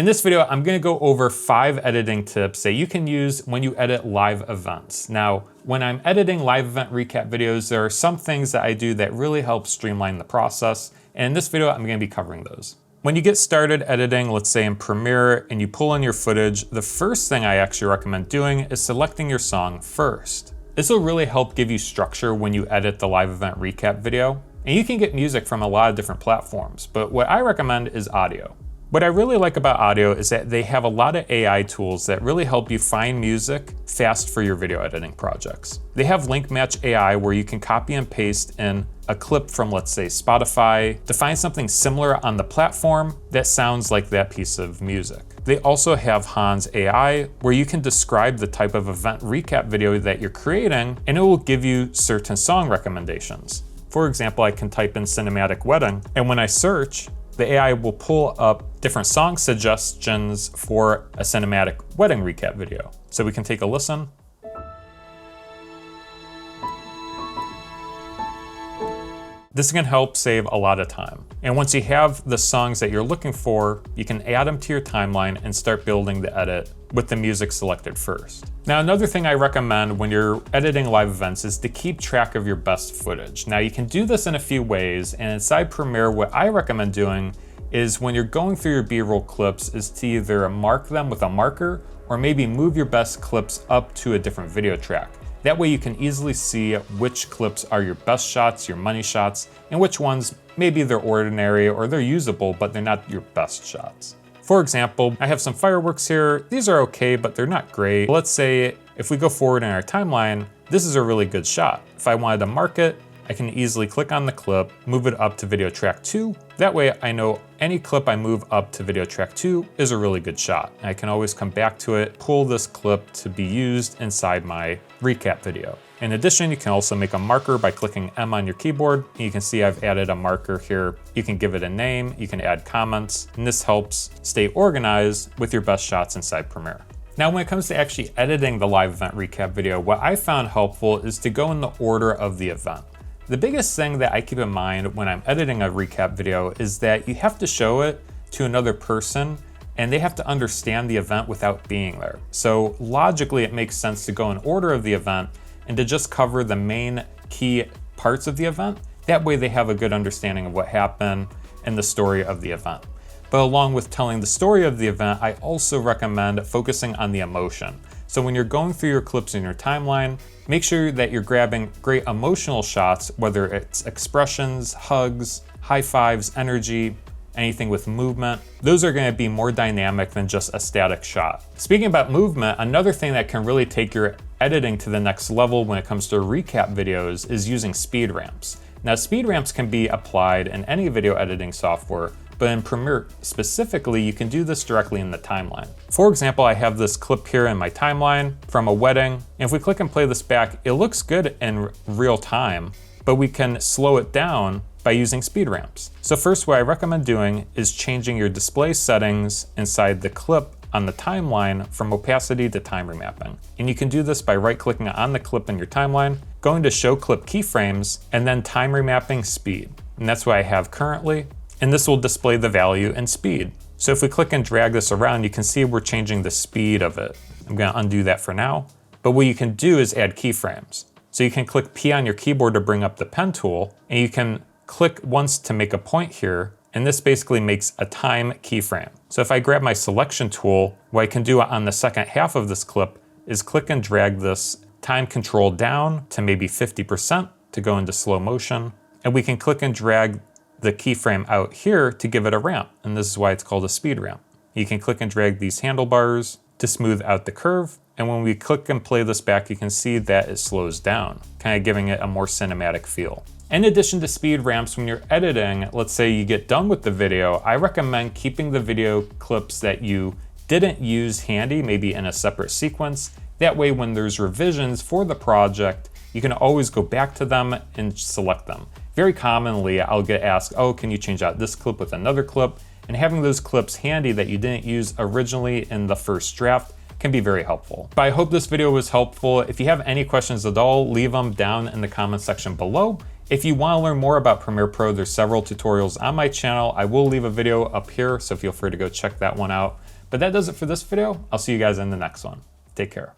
In this video, I'm gonna go over 5 editing tips that you can use when you edit live events. Now, when I'm editing live event recap videos, there are some things that I do that really help streamline the process. And in this video, I'm gonna be covering those. When you get started editing, let's say in Premiere, and you pull in your footage, the first thing I actually recommend doing is selecting your song first. This will really help give you structure when you edit the live event recap video. And you can get music from a lot of different platforms, but what I recommend is audio. What I really like about audio is that they have a lot of AI tools that really help you find music fast for your video editing projects. They have Link Match AI where you can copy and paste in a clip from, let's say, Spotify to find something similar on the platform that sounds like that piece of music. They also have Hans AI where you can describe the type of event recap video that you're creating and it will give you certain song recommendations. For example, I can type in cinematic wedding, and when I search, the AI will pull up different song suggestions for a cinematic wedding recap video. So we can take a listen. This can help save a lot of time. And once you have the songs that you're looking for, you can add them to your timeline and start building the edit with the music selected first. Now, another thing I recommend when you're editing live events is to keep track of your best footage. Now, you can do this in a few ways, and inside Premiere, what I recommend doing is when you're going through your B-roll clips is to either mark them with a marker or maybe move your best clips up to a different video track. That way you can easily see which clips are your best shots, your money shots, and which ones maybe they're ordinary or they're usable, but they're not your best shots. For example, I have some fireworks here. These are okay, but they're not great. Let's say if we go forward in our timeline, this is a really good shot. If I wanted to mark it, I can easily click on the clip, move it up to video track 2. That way I know any clip I move up to video track 2 is a really good shot. I can always come back to it, pull this clip to be used inside my recap video. In addition, you can also make a marker by clicking M on your keyboard. You can see I've added a marker here. You can give it a name, you can add comments, and this helps stay organized with your best shots inside Premiere. Now, when it comes to actually editing the live event recap video, what I found helpful is to go in the order of the event. The biggest thing that I keep in mind when I'm editing a recap video is that you have to show it to another person and they have to understand the event without being there. So logically, it makes sense to go in order of the event and to just cover the main key parts of the event. That way they have a good understanding of what happened and the story of the event. But along with telling the story of the event, I also recommend focusing on the emotion. So when you're going through your clips in your timeline, make sure that you're grabbing great emotional shots, whether it's expressions, hugs, high fives, energy, anything with movement. Those are gonna be more dynamic than just a static shot. Speaking about movement, another thing that can really take your editing to the next level when it comes to recap videos is using speed ramps. Now, speed ramps can be applied in any video editing software, but in Premiere specifically, you can do this directly in the timeline. For example, I have this clip here in my timeline from a wedding. And if we click and play this back, it looks good in real time, but we can slow it down by using speed ramps. So first, what I recommend doing is changing your display settings inside the clip on the timeline from opacity to time remapping. And you can do this by right-clicking on the clip in your timeline, going to show clip keyframes, and then time remapping speed. And that's what I have currently. And this will display the value and speed. So if we click and drag this around, you can see we're changing the speed of it. I'm gonna undo that for now. But what you can do is add keyframes. So you can click P on your keyboard to bring up the pen tool, and you can click once to make a point here, and this basically makes a time keyframe. So if I grab my selection tool, what I can do on the second half of this clip is click and drag this time control down to maybe 50% to go into slow motion. And we can click and drag the keyframe out here to give it a ramp, and this is why it's called a speed ramp. You can click and drag these handlebars to smooth out the curve, and when we click and play this back, you can see that it slows down, kind of giving it a more cinematic feel. In addition to speed ramps, when you're editing, let's say you get done with the video, I recommend keeping the video clips that you didn't use handy, maybe in a separate sequence. That way, when there's revisions for the project, you can always go back to them and select them. Very commonly, I'll get asked, oh, can you change out this clip with another clip? And having those clips handy that you didn't use originally in the first draft can be very helpful. But I hope this video was helpful. If you have any questions at all, leave them down in the comment section below. If you want to learn more about Premiere Pro, there's several tutorials on my channel. I will leave a video up here, so feel free to go check that one out. But that does it for this video. I'll see you guys in the next one. Take care.